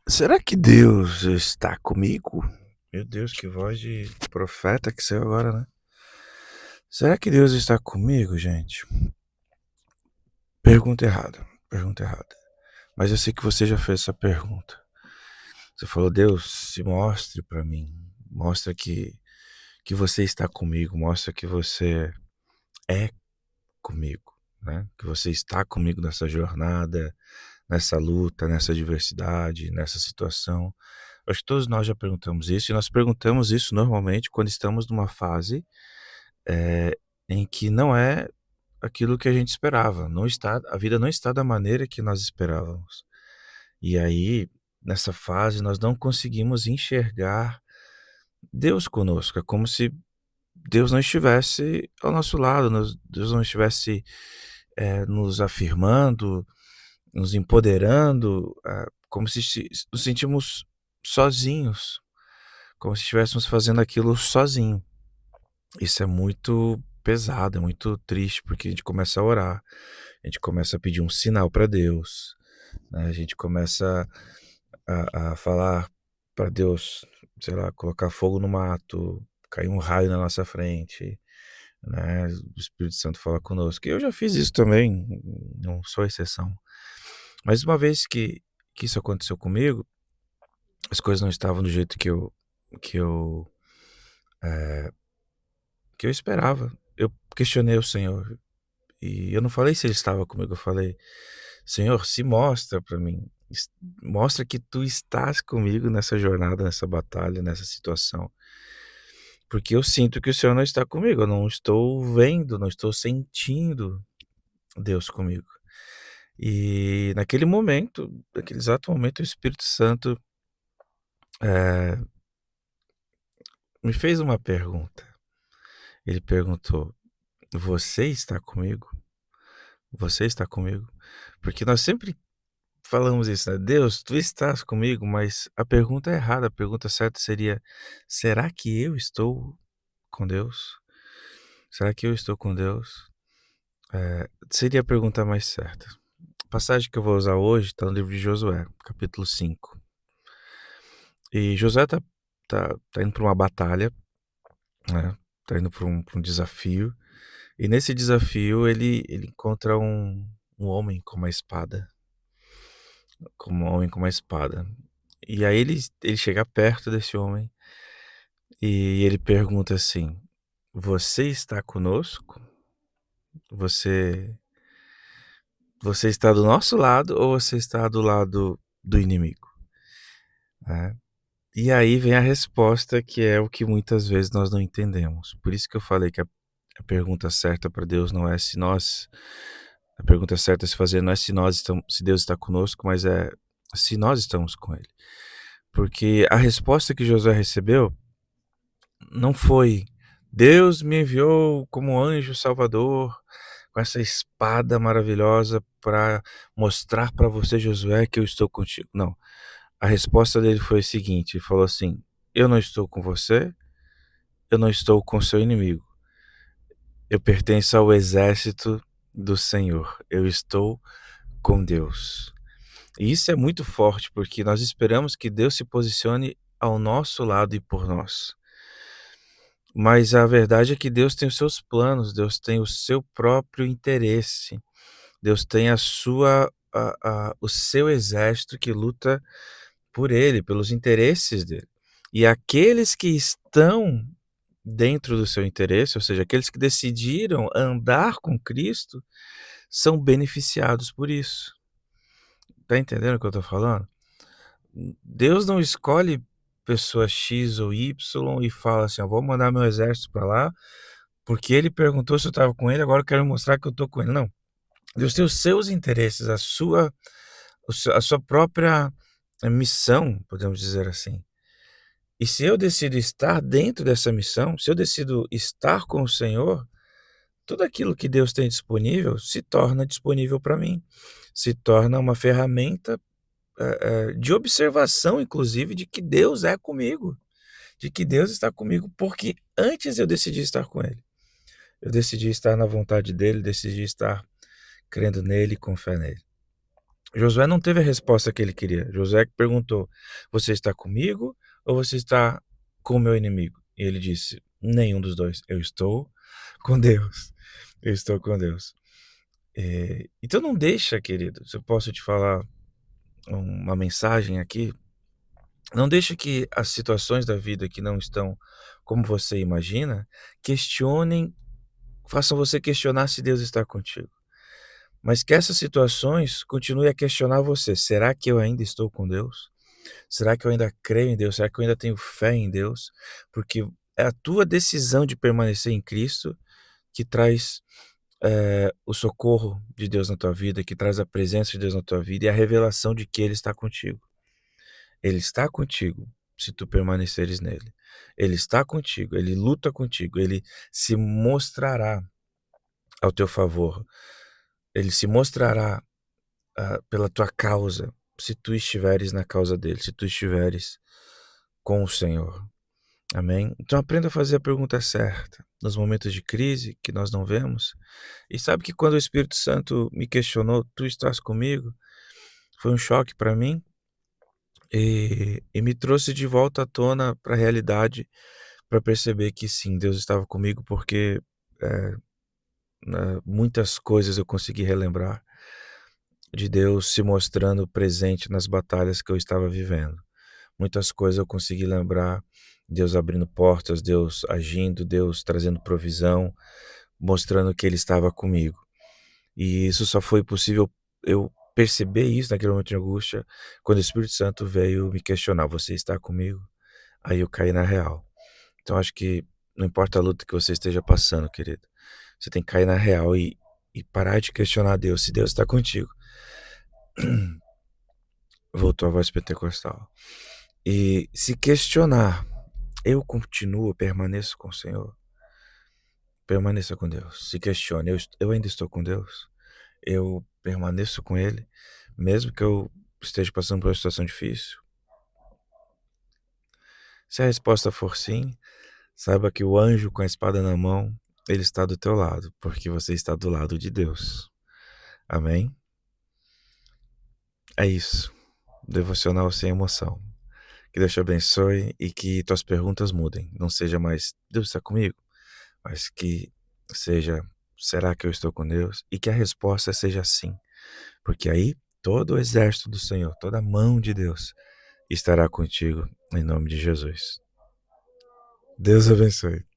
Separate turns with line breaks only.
Será que Deus está comigo? Meu Deus, que voz de profeta que saiu agora, né? Será que Deus está comigo, gente? Pergunta errada, pergunta errada. Mas eu sei que você já fez essa pergunta. Você falou: Deus, se mostre para mim. Mostra que você está comigo. Mostra que você é comigo, né? Que você está comigo nessa jornada, nessa luta, nessa adversidade, nessa situação. Acho que todos nós já perguntamos isso, e nós perguntamos isso normalmente quando estamos numa fase eh, em que não é aquilo que a gente esperava, não está, a vida não está da maneira que nós esperávamos. E aí, nessa fase, nós não conseguimos enxergar Deus conosco. É como se Deus não estivesse ao nosso lado, Deus não estivesse nos afirmando, nos empoderando, como se nos sentimos sozinhos, como se estivéssemos fazendo aquilo sozinho. Isso é muito pesado, é muito triste, porque a gente começa a orar, a gente começa a pedir um sinal para Deus, né? A gente começa a falar para Deus, sei lá, colocar fogo no mato, cair um raio na nossa frente, né? O Espírito Santo fala conosco. E eu já fiz isso também, não sou exceção. Mas uma vez que isso aconteceu comigo, as coisas não estavam do jeito que eu, eh, que eu esperava. Eu questionei o Senhor. E eu não falei se ele estava comigo, eu falei: "Senhor, se mostra para mim, mostra que tu estás comigo nessa jornada, nessa batalha, nessa situação, porque eu sinto que o Senhor não está comigo, eu não estou vendo, não estou sentindo Deus comigo". E naquele exato momento, o Espírito Santo, eh, me fez uma pergunta. Ele perguntou: "Você está comigo? Você está comigo?". Porque nós sempre falamos isso, né? Deus, tu estás comigo, mas a pergunta é errada. A pergunta certa seria: será que eu estou com Deus? Será que eu estou com Deus? Seria a pergunta mais certa. A passagem que eu vou usar hoje está no livro de Josué, capítulo 5. E Josué tá indo para uma batalha, né? Tá indo para um desafio. E nesse desafio ele encontra um homem com uma espada. Como um homem com uma espada. E aí ele chega perto desse homem e ele pergunta assim: "Você está conosco? Você você está do nosso lado ou você está do lado do inimigo?", né. E aí vem a resposta, que é o que muitas vezes nós não entendemos. Por isso que eu falei que a pergunta certa para Deus não é se nós a pergunta certa a se fazer não é se Deus está conosco, mas é se nós estamos com ele. Porque a resposta que Josué recebeu não foi: "Deus me enviou como anjo salvador, com essa espada maravilhosa para mostrar para você, Josué, que eu estou contigo". Não, a resposta dele foi o seguinte, ele falou assim: "Eu não estou com você, eu não estou com seu inimigo. Eu pertenço ao exército do Senhor, eu estou com Deus". E isso é muito forte, porque nós esperamos que Deus se posicione ao nosso lado e por nós. Mas a verdade é que Deus tem os seus planos, Deus tem o seu próprio interesse, Deus tem o seu exército que luta por ele, pelos interesses dele. E aqueles que estão dentro do seu interesse, ou seja, aqueles que decidiram andar com Cristo, são beneficiados por isso. Tá entendendo o que eu tô falando? Deus não escolhe pessoa X ou Y e fala assim: "Eu vou mandar meu exército para lá, porque ele perguntou se eu estava com ele, agora eu quero mostrar que eu estou com ele". Não, Deus tem os seus interesses, a sua própria missão, podemos dizer assim. E se eu decido estar dentro dessa missão, se eu decido estar com o Senhor, tudo aquilo que Deus tem disponível se torna disponível para mim, se torna uma ferramenta, de observação, inclusive, de que Deus é comigo, de que Deus está comigo, porque antes eu decidi estar com Ele. Eu decidi estar na vontade dEle, decidi estar crendo nele e com fé nele. Josué não teve a resposta que ele queria. Josué perguntou: Você está comigo ou você está com o meu inimigo? E ele disse: Nenhum dos dois. Eu estou com Deus. Eu estou com Deus. Então não deixa, querido, se eu posso te falar uma mensagem aqui, não deixa que as situações da vida que não estão como você imagina, questionem, façam você questionar se Deus está contigo. Mas que essas situações continuem a questionar você. Será que eu ainda estou com Deus? Será que eu ainda creio em Deus? Será que eu ainda tenho fé em Deus? Porque é a tua decisão de permanecer em Cristo que traz o socorro de Deus na tua vida, que traz a presença de Deus na tua vida e a revelação de que Ele está contigo. Ele está contigo se tu permaneceres nele. Ele está contigo, ele luta contigo, ele se mostrará ao teu favor. Ele se mostrará pela tua causa, se tu estiveres na causa dele, se tu estiveres com o Senhor. Amém? Então aprenda a fazer a pergunta certa nos momentos de crise que nós não vemos. E sabe que quando o Espírito Santo me questionou, tu estás comigo? Foi um choque para mim e me trouxe de volta à tona para a realidade, para perceber que sim, Deus estava comigo, porque eh, muitas coisas eu consegui relembrar de Deus se mostrando presente nas batalhas que eu estava vivendo. Muitas coisas eu consegui lembrar, Deus abrindo portas, Deus agindo, Deus trazendo provisão, mostrando que Ele estava comigo. E isso só foi possível eu perceber isso naquele momento de angústia, quando o Espírito Santo veio me questionar: Você está comigo? Aí eu caí na real. Então acho que não importa a luta que você esteja passando, querido, você tem que cair na real e parar de questionar Deus, se Deus está contigo. Voltou a voz pentecostal. E se questionar, eu continuo, permaneço com o Senhor. Permaneça com Deus. Se questione, eu ainda estou com Deus. Eu permaneço com Ele, mesmo que eu esteja passando por uma situação difícil. Se a resposta for sim, saiba que o anjo com a espada na mão, ele está do teu lado, porque você está do lado de Deus. Amém? É isso. Devocional sem emoção. Que Deus te abençoe e que tuas perguntas mudem. Não seja mais Deus está comigo, mas que seja será que eu estou com Deus? E que a resposta seja sim. Porque aí todo o exército do Senhor, toda a mão de Deus estará contigo em nome de Jesus. Deus abençoe.